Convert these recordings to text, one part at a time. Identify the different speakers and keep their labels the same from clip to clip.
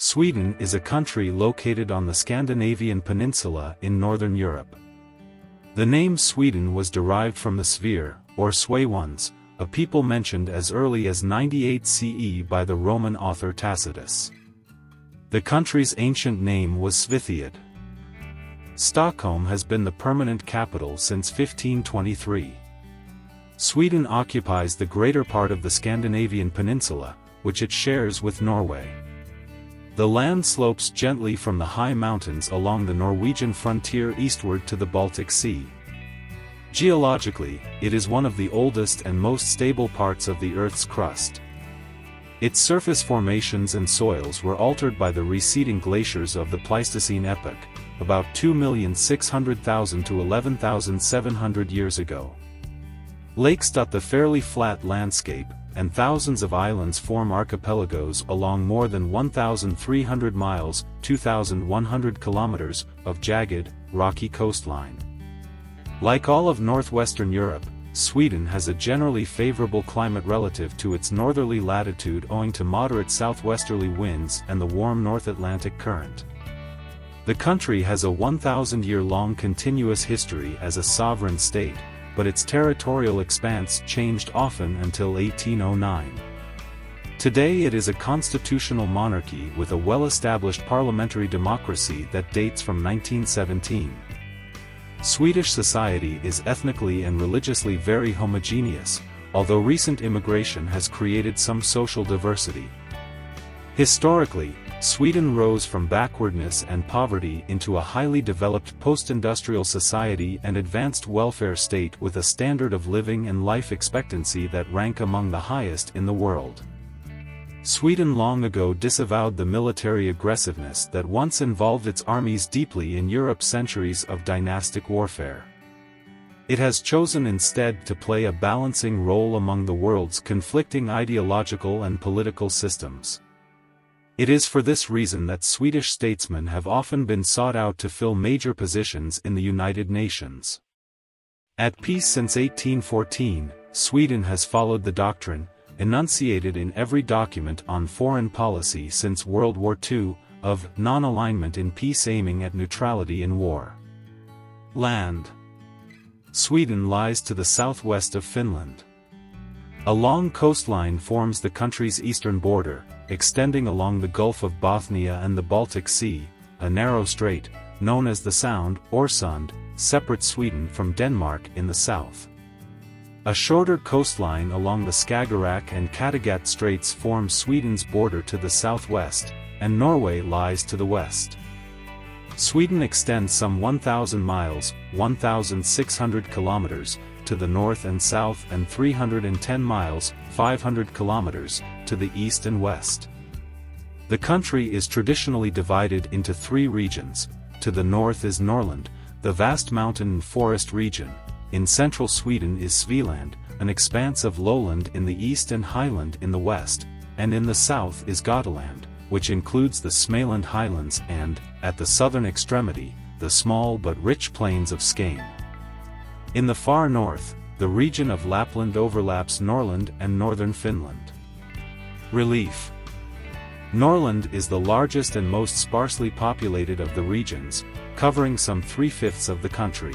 Speaker 1: Sweden is a country located on the Scandinavian peninsula in northern Europe. The name Sweden was derived from the Svir, or Swayuans, a people mentioned as early as 98 CE by the Roman author Tacitus. The country's ancient name was Svithiad. Stockholm has been the permanent capital since 1523. Sweden occupies the greater part of the Scandinavian peninsula, which it shares with Norway. The land slopes gently from the high mountains along the Norwegian frontier eastward to the Baltic Sea. Geologically, it is one of the oldest and most stable parts of the Earth's crust. Its surface formations and soils were altered by the receding glaciers of the Pleistocene epoch, about 2,600,000 to 11,700 years ago. Lakes dot the fairly flat landscape, and thousands of islands form archipelagos along more than 1,300 miles, 2,100 kilometers, of jagged, rocky coastline. Like all of northwestern Europe, Sweden has a generally favorable climate relative to its northerly latitude owing to moderate southwesterly winds and the warm North Atlantic current. The country has a 1,000-year-long continuous history as a sovereign state, but its territorial expanse changed often until 1809. Today it is a constitutional monarchy with a well-established parliamentary democracy that dates from 1917. Swedish society is ethnically and religiously very homogeneous, although recent immigration has created some social diversity. Historically, Sweden rose from backwardness and poverty into a highly developed post-industrial society and advanced welfare state with a standard of living and life expectancy that rank among the highest in the world. Sweden long ago disavowed the military aggressiveness that once involved its armies deeply in Europe's centuries of dynastic warfare. It has chosen instead to play a balancing role among the world's conflicting ideological and political systems. It is for this reason that Swedish statesmen have often been sought out to fill major positions in the United Nations. At peace since 1814, Sweden has followed the doctrine, enunciated in every document on foreign policy since World War II, of non-alignment in peace aiming at neutrality in war. Land. Sweden lies to the southwest of Finland. A long coastline forms the country's eastern border, extending along the Gulf of Bothnia and the Baltic Sea. A narrow strait, known as the Sound, Oresund, separates Sweden from Denmark in the south. A shorter coastline along the Skagerrak and Kattegat Straits forms Sweden's border to the southwest, and Norway lies to the west. Sweden extends some 1,000 miles, 1,600 kilometers, to the north and south and 310 miles, 500 kilometers, to the east and west. The country is traditionally divided into three regions. To the north is Norrland, the vast mountain and forest region. In central Sweden is Svealand, an expanse of lowland in the east and highland in the west, and in the south is Gotaland, which includes the Smaland highlands and, at the southern extremity, the small but rich plains of Skane. In the far north, the region of Lappland overlaps Norrland and northern Finland. Relief. Norrland is the largest and most sparsely populated of the regions, covering some 3/5 of the country.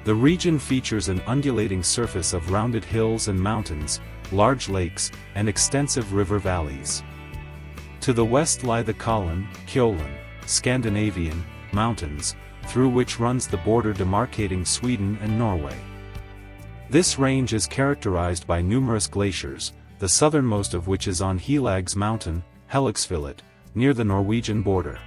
Speaker 1: The region features an undulating surface of rounded hills and mountains, large lakes, and extensive river valleys. To the west lie the Kjollen, Scandinavian, mountains, through which runs the border demarcating Sweden and Norway. This range is characterized by numerous glaciers, the southernmost of which is on Helags Mountain, Helixfjellet, near the Norwegian border.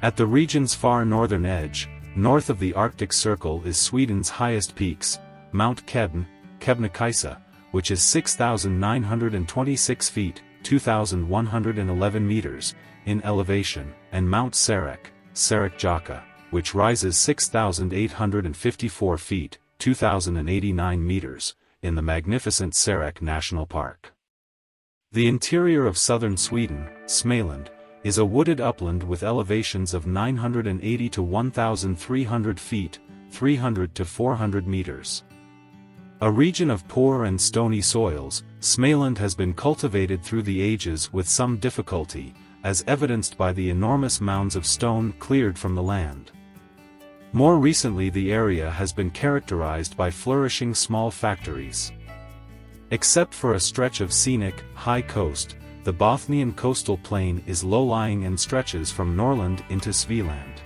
Speaker 1: At the region's far northern edge, north of the Arctic Circle is Sweden's highest peaks, Mount Kebnekaise, which is 6,926 feet, 2,111 meters, in elevation, and Mount Sarek, which rises 6,854 feet, 2,089 meters, in the magnificent Sarek National Park. The interior of southern Sweden, Smaland, is a wooded upland with elevations of 980 to 1,300 feet, 300 to 400 meters. A region of poor and stony soils, Smaland has been cultivated through the ages with some difficulty, as evidenced by the enormous mounds of stone cleared from the land. More recently the area has been characterized by flourishing small factories. Except for a stretch of scenic, high coast, the Bothnian coastal plain is low-lying and stretches from Norrland into Svealand.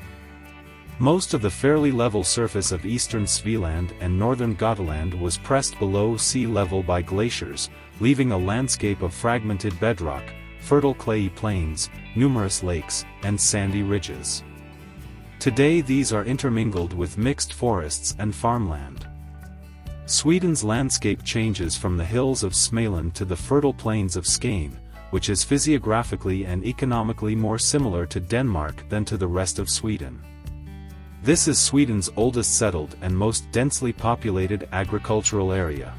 Speaker 1: Most of the fairly level surface of eastern Svealand and northern Götaland was pressed below sea level by glaciers, leaving a landscape of fragmented bedrock, fertile clayey plains, numerous lakes, and sandy ridges. Today these are intermingled with mixed forests and farmland. Sweden's landscape changes from the hills of Småland to the fertile plains of Skåne, which is physiographically and economically more similar to Denmark than to the rest of Sweden. This is Sweden's oldest settled and most densely populated agricultural area.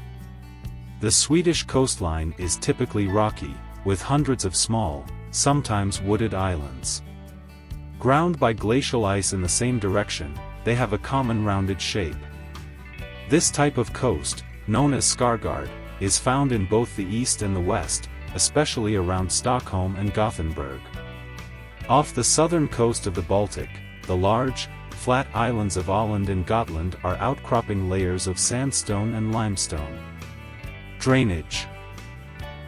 Speaker 1: The Swedish coastline is typically rocky, with hundreds of small, sometimes wooded islands. Ground by glacial ice in the same direction, they have a common rounded shape. This type of coast, known as Skargard, is found in both the east and the west, especially around Stockholm and Gothenburg. Off the southern coast of the Baltic, the large, flat islands of Åland and Gotland are outcropping layers of sandstone and limestone. Drainage.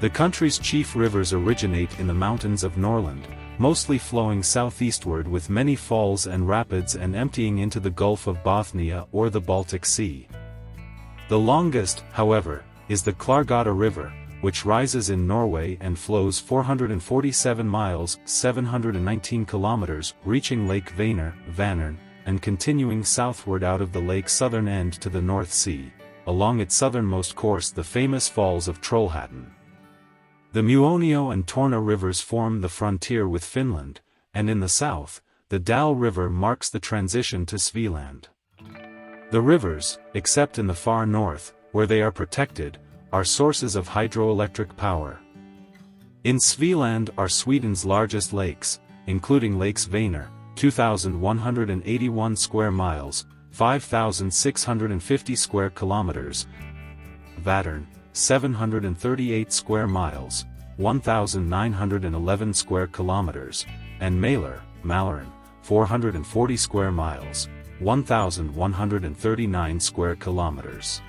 Speaker 1: The country's chief rivers originate in the mountains of Norrland, mostly flowing southeastward with many falls and rapids and emptying into the Gulf of Bothnia or the Baltic Sea. The longest, however, is the Klargata River, which rises in Norway and flows 447 miles 719 kilometers, reaching Lake Vänern, and continuing southward out of the lake's southern end to the North Sea, along its southernmost course the famous falls of Trollhättan. The Muonio and Torna rivers form the frontier with Finland, and in the south, the Dal River marks the transition to Svealand. The rivers, except in the far north, where they are protected, are sources of hydroelectric power. In Svealand are Sweden's largest lakes, including Lakes Vänern, 2,181 square miles, 5,650 square kilometers, Vättern, 738 square miles, 1,911 square kilometers, and Mälaren, 440 square miles, 1,139 square kilometers.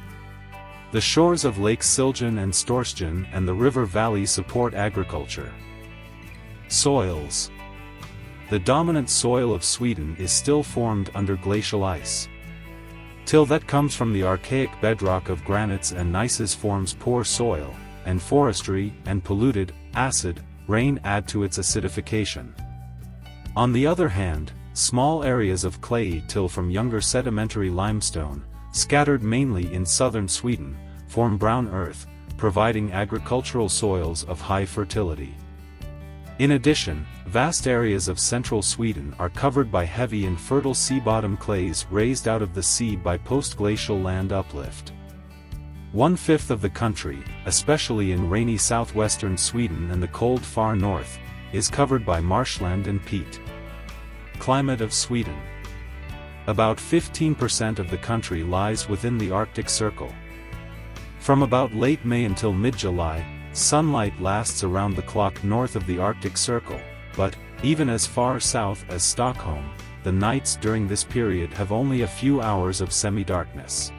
Speaker 1: The shores of Lake Siljan and Storsjön and the river valley support agriculture. Soils. The dominant soil of Sweden is still formed under glacial ice. Till that comes from the archaic bedrock of granites and gneisses forms poor soil, and forestry and polluted, acid, rain add to its acidification. On the other hand, small areas of clayey till from younger sedimentary limestone, scattered mainly in southern Sweden, form brown earth, providing agricultural soils of high fertility. In addition, vast areas of central Sweden are covered by heavy and fertile sea-bottom clays raised out of the sea by post-glacial land uplift. 1/5 of the country, especially in rainy southwestern Sweden and the cold far north, is covered by marshland and peat. Climate of Sweden. About 15% of the country lies within the Arctic Circle. From about late May until mid-July, sunlight lasts around the clock north of the Arctic Circle, but, even as far south as Stockholm, the nights during this period have only a few hours of semi-darkness.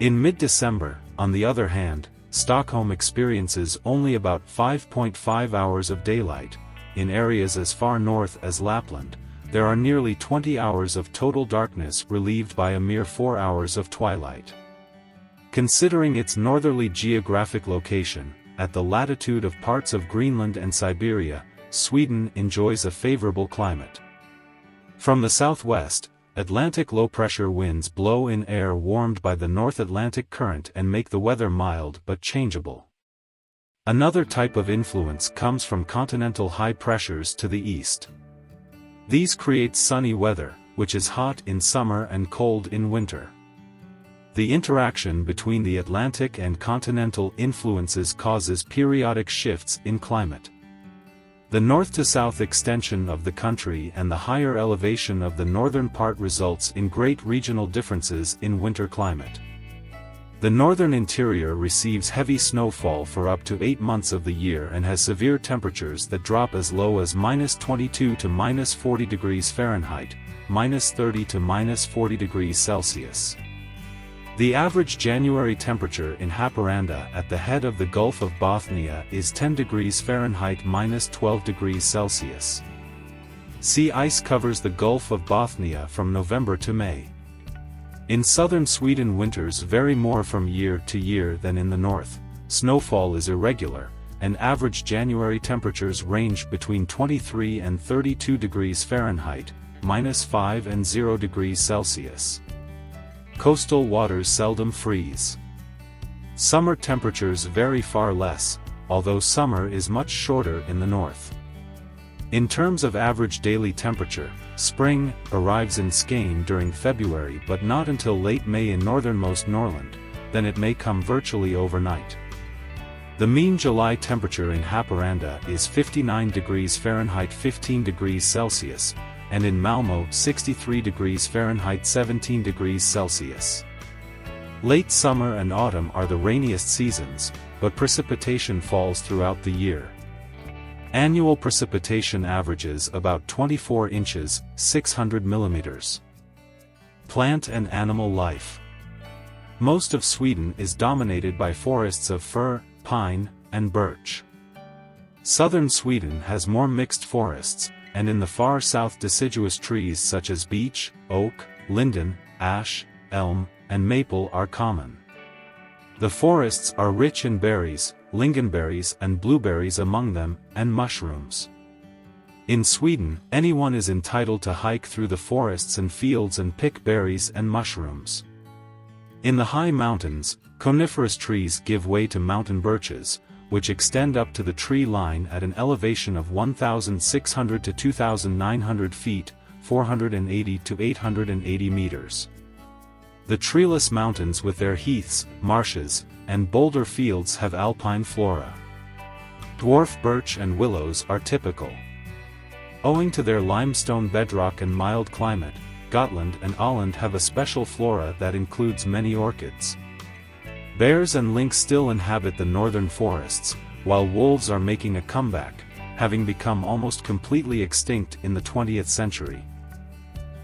Speaker 1: In mid-December, on the other hand, Stockholm experiences only about 5.5 hours of daylight. In areas as far north as Lappland, there are nearly 20 hours of total darkness relieved by a mere 4 hours of twilight. Considering its northerly geographic location, at the latitude of parts of Greenland and Siberia, Sweden enjoys a favorable climate. From the southwest, Atlantic low-pressure winds blow in air warmed by the North Atlantic current and make the weather mild but changeable. Another type of influence comes from continental high pressures to the east. These create sunny weather, which is hot in summer and cold in winter. The interaction between the Atlantic and continental influences causes periodic shifts in climate. The north-to-south extension of the country and the higher elevation of the northern part results in great regional differences in winter climate. The northern interior receives heavy snowfall for up to 8 months of the year and has severe temperatures that drop as low as -22 to -40 degrees Fahrenheit, -30 to -40 degrees Celsius. The average January temperature in Haparanda at the head of the Gulf of Bothnia is 10 degrees Fahrenheit -12 degrees Celsius. Sea ice covers the Gulf of Bothnia from November to May. In southern Sweden, winters vary more from year to year than in the north. Snowfall is irregular, and average January temperatures range between 23 and 32 degrees Fahrenheit, -5 and 0 degrees Celsius. Coastal waters seldom freeze. Summer temperatures vary far less, although summer is much shorter in the north. In terms of average daily temperature, spring arrives in Skåne during February but not until late May in northernmost Norrland, then it may come virtually overnight. The mean July temperature in Haparanda is 59 degrees Fahrenheit 15 degrees Celsius, and in Malmö 63 degrees Fahrenheit 17 degrees Celsius. Late summer and autumn are the rainiest seasons, but precipitation falls throughout the year. Annual precipitation averages about 24 inches, 600 millimeters. Plant and animal life. Most of Sweden is dominated by forests of fir, pine, and birch. Southern Sweden has more mixed forests, and in the far south deciduous trees such as beech, oak, linden, ash, elm, and maple are common. The forests are rich in berries, lingonberries and blueberries among them, and mushrooms. In Sweden, anyone is entitled to hike through the forests and fields and pick berries and mushrooms. In the high mountains, coniferous trees give way to mountain birches, which extend up to the tree line at an elevation of 1,600 to 2,900 feet, 480 to 880 meters. The treeless mountains with their heaths, marshes, and boulder fields have alpine flora. Dwarf birch and willows are typical. Owing to their limestone bedrock and mild climate, Gotland and Åland have a special flora that includes many orchids. Bears and lynx still inhabit the northern forests, while wolves are making a comeback, having become almost completely extinct in the 20th century.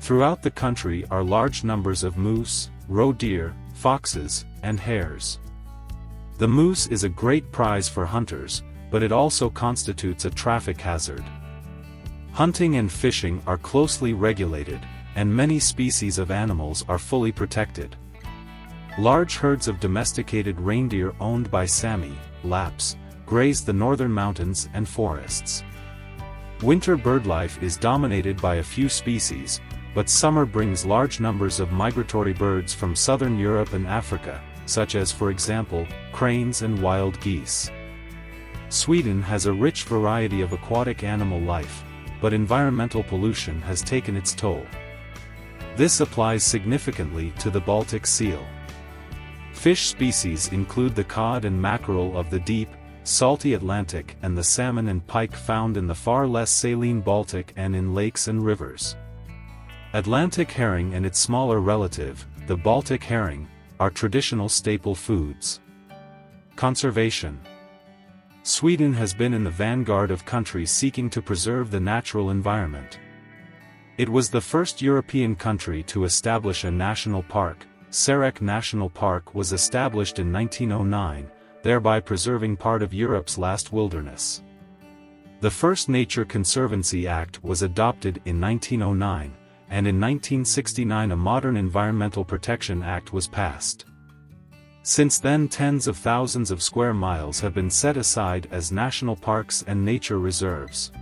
Speaker 1: Throughout the country are large numbers of moose, roe deer, foxes, and hares. The moose is a great prize for hunters, but it also constitutes a traffic hazard. Hunting and fishing are closely regulated, and many species of animals are fully protected. Large herds of domesticated reindeer owned by Sami, Lapps, graze the northern mountains and forests. Winter birdlife is dominated by a few species, but summer brings large numbers of migratory birds from southern Europe and Africa, such as, for example, cranes and wild geese. Sweden has a rich variety of aquatic animal life, but environmental pollution has taken its toll. This applies significantly to the Baltic seal. Fish species include the cod and mackerel of the deep, salty Atlantic and the salmon and pike found in the far less saline Baltic and in lakes and rivers. Atlantic herring and its smaller relative, the Baltic herring, are traditional staple foods. Conservation. Sweden has been in the vanguard of countries seeking to preserve the natural environment. It was the first European country to establish a national park. Sarek National Park was established in 1909, thereby preserving part of Europe's last wilderness. The first Nature Conservancy Act was adopted in 1909, and in 1969 a modern Environmental Protection Act was passed. Since then, tens of thousands of square miles have been set aside as national parks and nature reserves.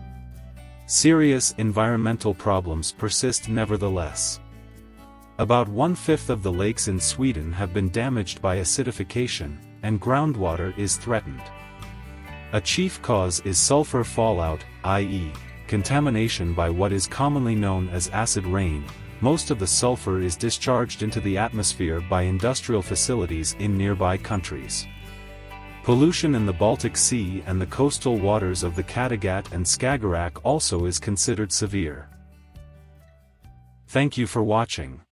Speaker 1: Serious environmental problems persist nevertheless. About 1/5 of the lakes in Sweden have been damaged by acidification, and groundwater is threatened. A chief cause is sulfur fallout, i.e., contamination by what is commonly known as acid rain. Most of the sulfur is discharged into the atmosphere by industrial facilities in nearby countries. Pollution in the Baltic Sea and the coastal waters of the Kattegat and Skagerrak also is considered severe. Thank you for watching.